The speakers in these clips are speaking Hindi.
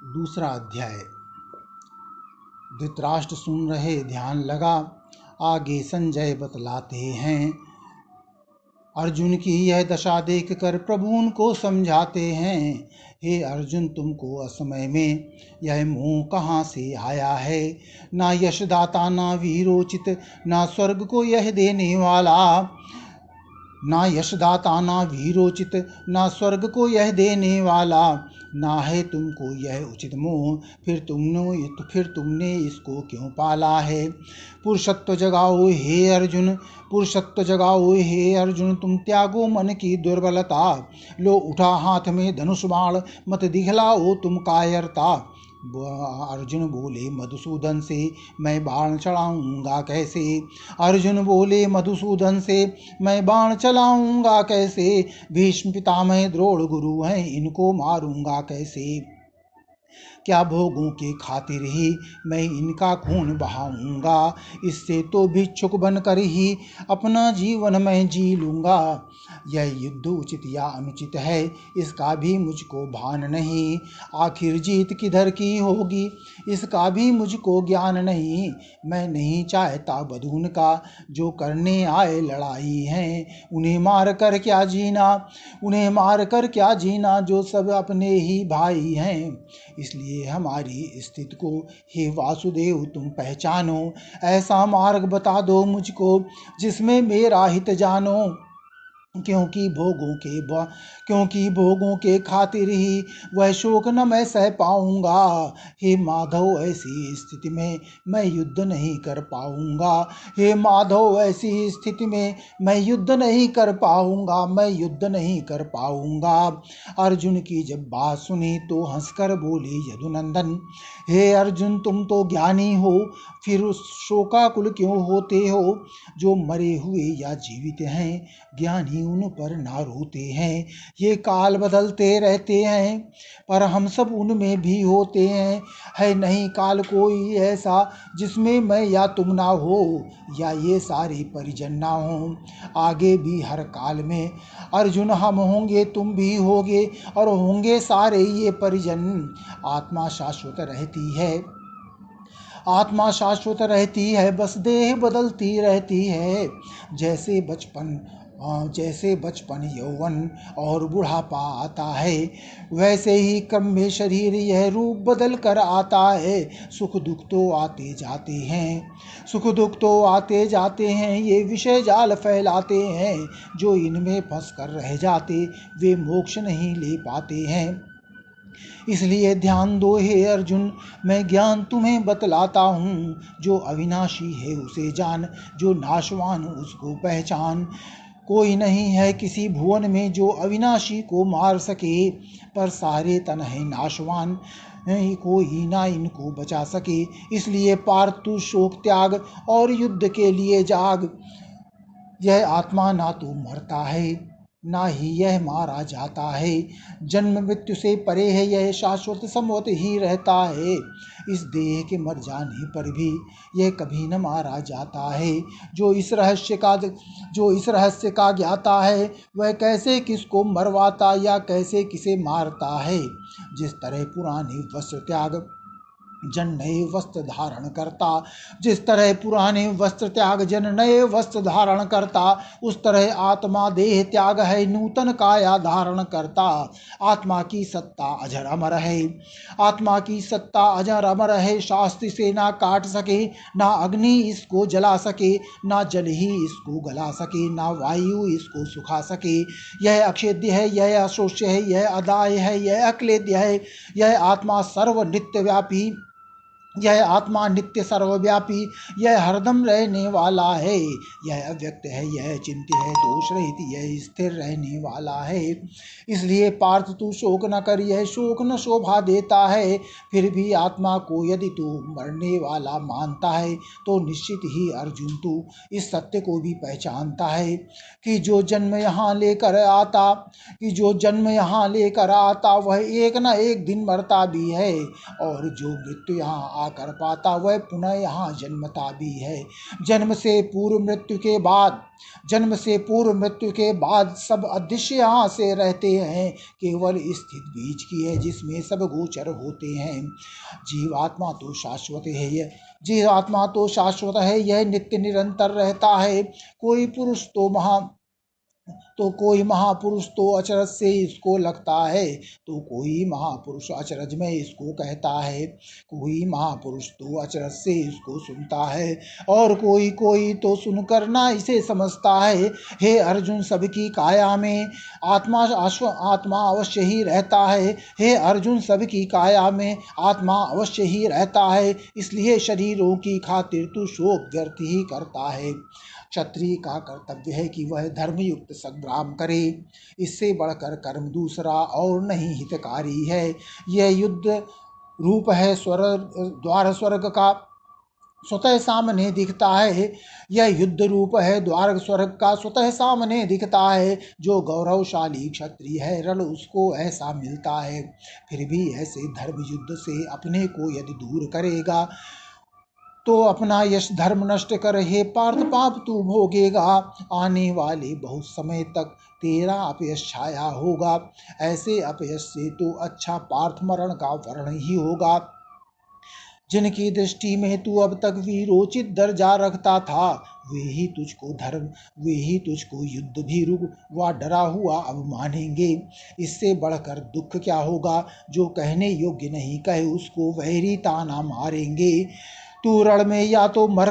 दूसरा अध्याय। धृतराष्ट्र सुन रहे, ध्यान लगा। आगे संजय बतलाते हैं। अर्जुन की यह दशा देख कर प्रभु उनको समझाते हैं। हे अर्जुन, तुमको असमय में यह मोह कहाँ से आया है। ना यशदाता ना वीरोचित, ना स्वर्ग को यह देने वाला। ना यशदाता ना वीरोचित, ना स्वर्ग को यह देने वाला। ना है तुमको यह उचित मोह, फिर तुमने इसको क्यों पाला है। पुरुषत्व जगाओ हे अर्जुन, पुरुषत्व जगाओ हे अर्जुन, तुम त्यागो मन की दुर्बलता। लो उठा हाथ में धनुष बाण, मत दिखलाओ तुम कायरता। अर्जुन बोले मधुसूदन से, मैं बाण चलाऊंगा कैसे। अर्जुन बोले मधुसूदन से, मैं बाण चलाऊंगा कैसे। भीष्म पितामह द्रोण गुरु हैं, इनको मारूंगा कैसे। क्या भोगों के खातिर ही मैं इनका खून बहाऊंगा। इससे तो भिक्षुक बनकर ही अपना जीवन मैं जी लूँगा। यह युद्ध उचित या अनुचित है, इसका भी मुझको भान नहीं। आखिर जीत किधर की होगी, इसका भी मुझको ज्ञान नहीं। मैं नहीं चाहता बधून का, जो करने आए लड़ाई है। उन्हें मार कर क्या जीना, उन्हें मार कर क्या जीना, जो सब अपने ही भाई हैं। इसलिए हमारी स्थिति को हे वासुदेव तुम पहचानो। ऐसा मार्ग बता दो मुझको, जिसमें मेरा हित जानो। क्योंकि भोगों के खातिर ही वह शोक न मैं सह पाऊंगा। हे माधव, ऐसी स्थिति में मैं युद्ध नहीं कर पाऊंगा। हे माधव, ऐसी स्थिति में मैं युद्ध नहीं कर पाऊंगा, मैं युद्ध नहीं कर पाऊंगा। अर्जुन की जब बात सुनी तो हंसकर बोले यदुनंदन, हे अर्जुन, तुम तो ज्ञानी हो, फिर उस शोकाकुल क्यों होते हो। जो मरे हुए या जीवित हैं, ज्ञानी उन पर ना रोते हैं। ये काल बदलते रहते हैं, पर हम सब उनमें भी होते हैं। है नहीं काल कोई ऐसा, जिसमें मैं या तुम ना हो, या ये सारे परिजन ना हो। आगे भी हर काल में अर्जुन हम होंगे, तुम भी होगे, और होंगे सारे ये परिजन। आत्मा शाश्वत रहती है, आत्मा शाश्वत रहती है, बस देह बदलती रहती है। जैसे बचपन यौवन और बुढ़ापा आता है, वैसे ही क्रम में शरीर यह रूप बदल कर आता है। सुख दुख तो आते जाते हैं, ये विषय जाल फैलाते हैं। जो इनमें फंस कर रह जाते, वे मोक्ष नहीं ले पाते हैं। इसलिए ध्यान दो हे अर्जुन, मैं ज्ञान तुम्हें बतलाता हूँ। जो अविनाशी है उसे जान, जो नाशवान उसको पहचान। कोई नहीं है किसी भुवन में जो अविनाशी को मार सके, पर सारे तन है नाशवान, कोई ना इनको बचा सके। इसलिए पार्थ तू शोक त्याग और युद्ध के लिए जाग। यह आत्मा ना तो मरता है, ना ही यह मारा जाता है। जन्म मृत्यु से परे है, यह शाश्वत समवत ही रहता है। इस देह के मर जाने पर भी यह कभी न मारा जाता है। जो इस रहस्य का ज्ञाता है, वह कैसे किसको मरवाता या कैसे किसे मारता है। जिस तरह पुराने वस्त्र त्याग जन नए वस्त्र धारण करता, जिस तरह पुराने वस्त्र त्याग जन नए वस्त्र धारण करता, उस तरह आत्मा देह त्याग है, नूतन काया धारण करता। आत्मा की सत्ता अजर अमर है, आत्मा की सत्ता अजर अमर है। शास्त्र से ना काट सके, ना अग्नि इसको जला सके, ना जल ही इसको गला सके, ना वायु इसको सुखा सके। यह अक्षेद्य है, यह अशोष्य है, यह अदाय है, यह अक्लेद्य है। यह आत्मा सर्व नित्यव्यापी, यह आत्मा नित्य सर्वव्यापी, यह हरदम रहने वाला है। यह अव्यक्त है, यह चिंत्य है, दोष रहित, यह स्थिर रहने वाला है। इसलिए पार्थ तू शोक न कर, यह शोक न शोभा देता है। फिर भी आत्मा को यदि तू मरने वाला मानता है, तो निश्चित ही अर्जुन तू इस सत्य को भी पहचानता है कि जो जन्म यहाँ लेकर आता वह एक न एक दिन मरता भी है, और जो मृत्यु यहाँ क्या कर पाता, वह पुनः यहाँ जन्मता भी है। जन्म से पूर्व मृत्यु के बाद सब अदृश्य यहाँ से रहते हैं, केवल स्थित बीज की है जिसमें सब गोचर होते हैं। जीवात्मा तो शाश्वत है, यह नित्य निरंतर रहता है। कोई महापुरुष तो अचरज से इसको लगता है, तो कोई महापुरुष अचरज में इसको कहता है। कोई महापुरुष तो अचरज से इसको सुनता है, और कोई तो सुनकर ना इसे समझता है। हे अर्जुन, सबकी काया में आत्मा अवश्य ही रहता है। हे अर्जुन, सबकी काया में आत्मा अवश्य ही रहता है, इसलिए शरीरों की खातिर तू शोक व्यर्थ ही करता है। क्षत्रिय का कर्तव्य है कि वह धर्मयुक्त संग्राम करे, इससे बढ़कर कर्म दूसरा और नहीं हितकारी है। यह युद्ध रूप है द्वार स्वर्ग का, स्वतः सामने दिखता है। यह युद्ध रूप है द्वार स्वर्ग का, स्वतः सामने दिखता है। जो गौरवशाली क्षत्रिय है, रण उसको ऐसा मिलता है। फिर भी ऐसे धर्म युद्ध से अपने को यदि दूर करेगा तो अपना यश धर्म नष्ट कर, हे पार्थ, पाप तू भोगेगा। आने वाले बहुत समय तक तेरा अपयश छाया होगा। ऐसे अपयश से तो अच्छा पार्थ मरण का वर्ण ही होगा। जिनकी दृष्टि में तू अब तक वीरोचित दर्जा रखता था, वे ही तुझको युद्ध भीरु व डरा हुआ अब मानेंगे। इससे बढ़कर दुख क्या होगा। जो कहने योग्य नहीं कहे उसको वैरी ताना मारेंगे। तू रण में या तो मर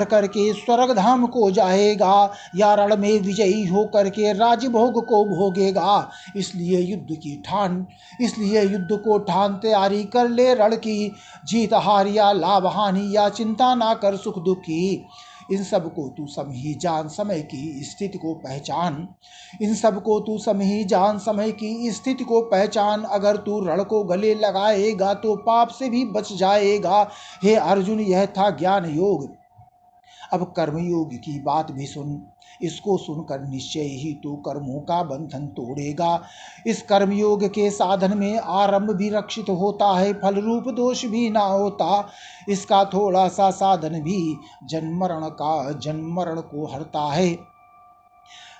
करके स्वर्ग धाम को जाएगा, या रण में विजयी होकर के राजभोग को भोगेगा। इसलिए युद्ध को ठान तैयारी कर ले। रण की जीत हार या लाभ हानि या चिंता ना कर सुख दुख की। इन सब को तू समझी जान, समय की स्थिति को पहचान। अगर तू रण को गले लगाएगा तो पाप से भी बच जाएगा। हे अर्जुन, यह था ज्ञान योग। अब कर्मयोग की बात भी सुन। इसको सुनकर निश्चय ही तू कर्मों का बंधन तोड़ेगा। इस कर्मयोग के साधन में आरंभ भी रक्षित होता है, फल रूप दोष भी ना होता। इसका थोड़ा सा साधन भी जन्म मरण को हरता है।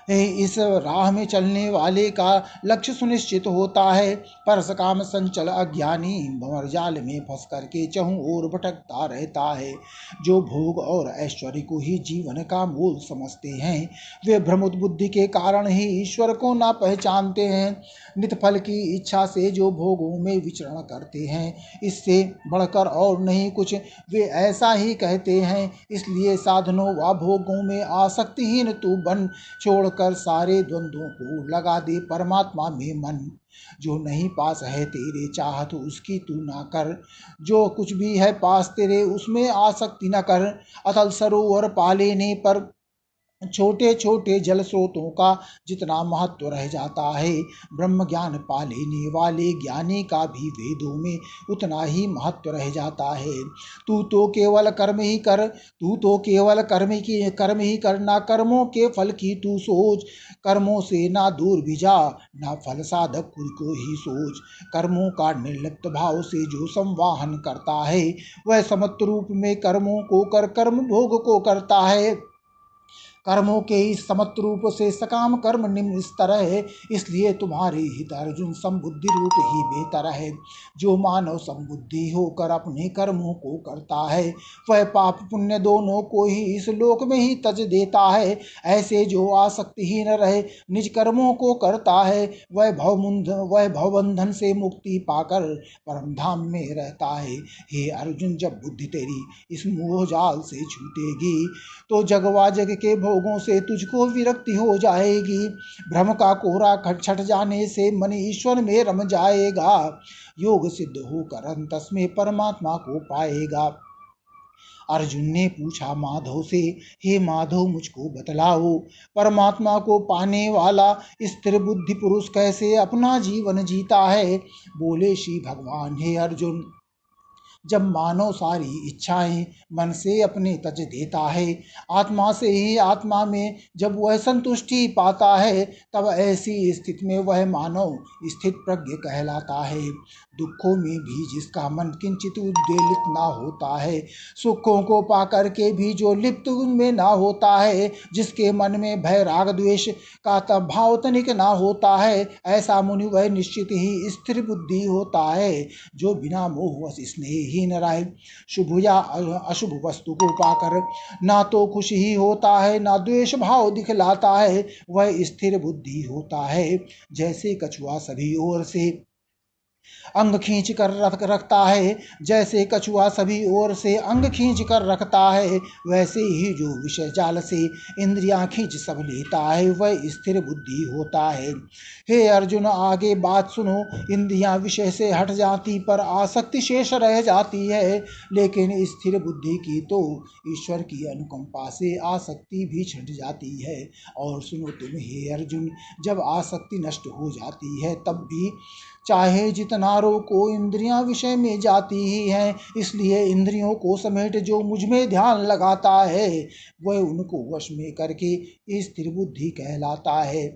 इस राह में चलने वाले का लक्ष्य सुनिश्चित होता है, पर सकाम संचल अज्ञानी भंवर जाल में फंस करके चहुं ओर भटकता रहता है। जो भोग और ऐश्वर्य को ही जीवन का मूल समझते हैं, वे भ्रमित बुद्धि के कारण ही ईश्वर को ना पहचानते हैं। नित फल की इच्छा से जो भोगों में विचरण करते हैं, इससे बढ़कर और नहीं कुछ, वे ऐसा ही कहते हैं। इसलिए साधनों व भोगों में आसक्तिहीन तू बन, छोड़कर सारे द्वंद्वों को लगा दे परमात्मा में मन। जो नहीं पास है तेरे चाहत उसकी तू ना कर, जो कुछ भी है पास तेरे उसमें आसक्ति न कर। अतल सरोवर पा लेने पर छोटे छोटे जल स्रोतों का जितना महत्व रह जाता है, ब्रह्म ज्ञान पा लेने वाले ज्ञानी का भी वेदों में उतना ही महत्व रह जाता है। तू तो केवल कर्म ही करना, कर्मों के फल की तू सोच। कर्मों से ना दूर भी जा, ना फल साधक खुद को ही सोच। कर्मों का निर्लिप्त भाव से जो संवाहन करता है, वह समत्व रूप में कर्मों को कर कर्म भोग को करता है। कर्मों के इस समत्व रूप से सकाम कर्म निम्न स्तर है। इसलिए तुम्हारे हित अर्जुन समबुद्धि रूप ही बेहतर है। जो मानव समबुद्धि होकर अपने कर्मों को करता है, वह पाप पुण्य दोनों को ही इस लोक में ही तज देता है। ऐसे जो आसक्तिहीन रहे निज कर्मों को करता है, वह भवबंधन से मुक्ति पाकर परम धाम में रहता है। हे अर्जुन, जब बुद्धि तेरी इस मोह जाल से छूटेगी तो जगवा जग के भोगों से तुझको विरक्ति हो जाएगी। भ्रम का कोहरा छट जाने से मन ईश्वर में रम जाएगा। योग सिद्ध होकर अंतस में परमात्मा को पाएगा। अर्जुन ने पूछा माधव से, हे माधव, मुझको बतलाओ, परमात्मा को पाने वाला स्थिर बुद्धि पुरुष कैसे अपना जीवन जीता है। बोले श्री भगवान, हे अर्जुन, जब मानव सारी इच्छाएं मन से अपने तज देता है, आत्मा से ही आत्मा में जब वह संतुष्टि पाता है, तब ऐसी स्थिति में वह मानव स्थित प्रज्ञ कहलाता है। दुखों में भी जिसका मन किंचित उद्वेलित ना होता है, सुखों को पाकर के भी जो लिप्त उनमें ना होता है, जिसके मन में भय राग द्वेष का तब भाव तनिक ना होता है, ऐसा मुनि वह निश्चित ही स्थिर बुद्धि होता है, जो बिना मोह स्नेहहीन रहे। शुभ या अशुभ वस्तु को पाकर ना तो खुश ही होता है, ना द्वेष भाव दिखलाता है, वह स्थिर बुद्धि होता है। जैसे कछुआ सभी ओर से अंग खींच कर रखता है, जैसे कछुआ सभी ओर से अंग खींच कर रखता है, वैसे ही जो विषय जाल से इंद्रियां खींच सब लेता है, वह स्थिर बुद्धि होता है। हे अर्जुन, आगे बात सुनो। इंद्रियां विषय से हट जाती पर आसक्ति शेष रह जाती है, लेकिन स्थिर बुद्धि की तो ईश्वर की अनुकंपा से आसक्ति भी छट जाती है। और सुनो तुम हे अर्जुन, जब आसक्ति नष्ट हो जाती है, तब भी चाहे जितना रोको, इंद्रियां विषय में जाती ही हैं। इसलिए इंद्रियों को समेट जो मुझ में ध्यान लगाता है, वह उनको वश में करके स्थिर बुद्धि कहलाता है।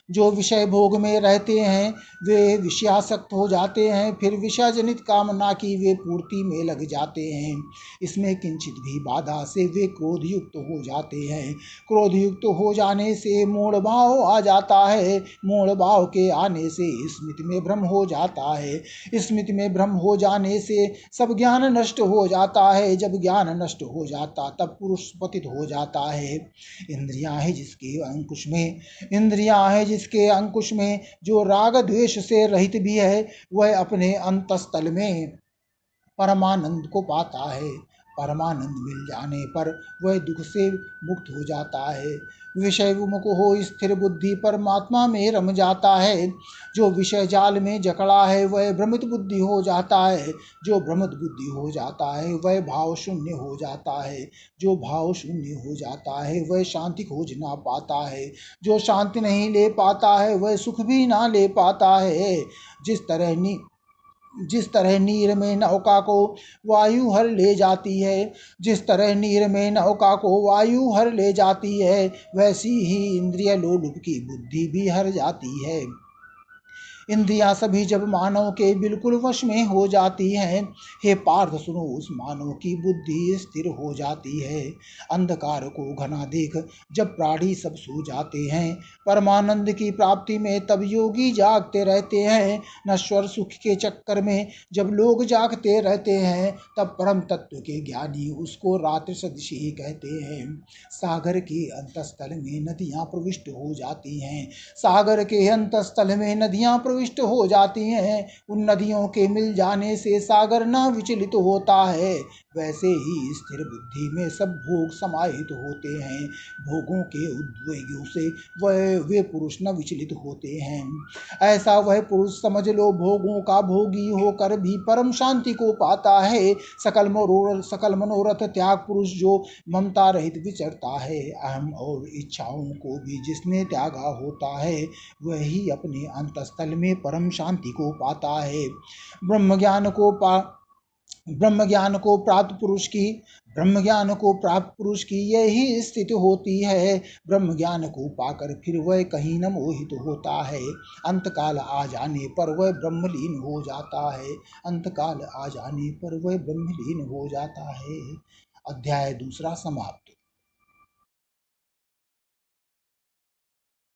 जो विषय भोग में रहते हैं वे विषयासक्त हो जाते हैं, फिर विषय जनित कामना की वे पूर्ति में लग जाते हैं। इसमें किंचित भी बाधा से वे क्रोध युक्त हो जाते हैं। क्रोध युक्त हो जाने से मूढ़ भाव आ जाता है। मूढ़ भाव के आने से स्मृति में भ्रम हो जाता है। स्मृति में भ्रम हो जाने से सब ज्ञान नष्ट हो जाता है। जब ज्ञान नष्ट हो जाता तब पुरुष पतित हो जाता है। इंद्रियां है जिसके अंकुश में जिसके अंकुश में जो राग द्वेष से रहित भी है, वह अपने अंतस्थल में परमानंद को पाता है। परमानंद मिल जाने पर वह दुख से मुक्त हो जाता है। विषय विमुख हो स्थिर बुद्धि परमात्मा में रम जाता है। जो विषय जाल में जकड़ा है वह भ्रमित बुद्धि हो जाता है। जो भ्रमित बुद्धि हो जाता है वह भाव शून्य हो जाता है। जो भाव शून्य हो जाता है वह शांति खोज ना पाता है। जो शांति नहीं ले पाता है वह सुख भी ना ले पाता है। जिस तरह नीर में नौका को वायु हर ले जाती है, जिस तरह नीर में नौका को वायु हर ले जाती है, वैसी ही इंद्रिय लोलुप की बुद्धि भी हर जाती है। इंद्रियां सभी जब मानव के बिल्कुल वश में हो जाती हैं, हे पार्थ सुनो, उस मानव की बुद्धि स्थिर हो जाती है। अंधकार को घना देख जब प्राणी सब सो जाते हैं, परमानंद की प्राप्ति में तब योगी जागते रहते हैं। नश्वर सुख के चक्कर में जब लोग जागते रहते हैं, तब परम तत्व के ज्ञानी उसको रात्रि सदृश ही कहते हैं। सागर के अंतस्थल में नदियां प्रविष्ट हो जाती हैं। सागर के अंतस्थल में नदियां प्रविष्ट हो जाती हैं। उन नदियों के मिल जाने से सागर न विचलित होता है, वैसे ही स्थिर बुद्धि में सब भोग समाहित होते हैं। भोगों के उद्वेगों से वे पुरुष न विचलित होते हैं। ऐसा वह पुरुष समझ लो भोगों का भोगी होकर भी परम शांति को पाता है। सकल मनोरथ त्याग पुरुष जो ममता रहित विचरता है। अहम और इच्छाओं को भी जिसने त्यागा होता है, वही अपने अंतस्थल में परम शांति को पाता है। ब्रह्म ज्ञान को प्राप्त पुरुष की यही स्थिति होती है। ब्रह्म ज्ञान को पाकर फिर वह कहीं न मोहित होता है। अंतकाल आ जाने पर वह ब्रह्मलीन हो जाता है। अंतकाल आ जाने पर वह ब्रह्मलीन हो जाता है। अध्याय दूसरा समाप्त।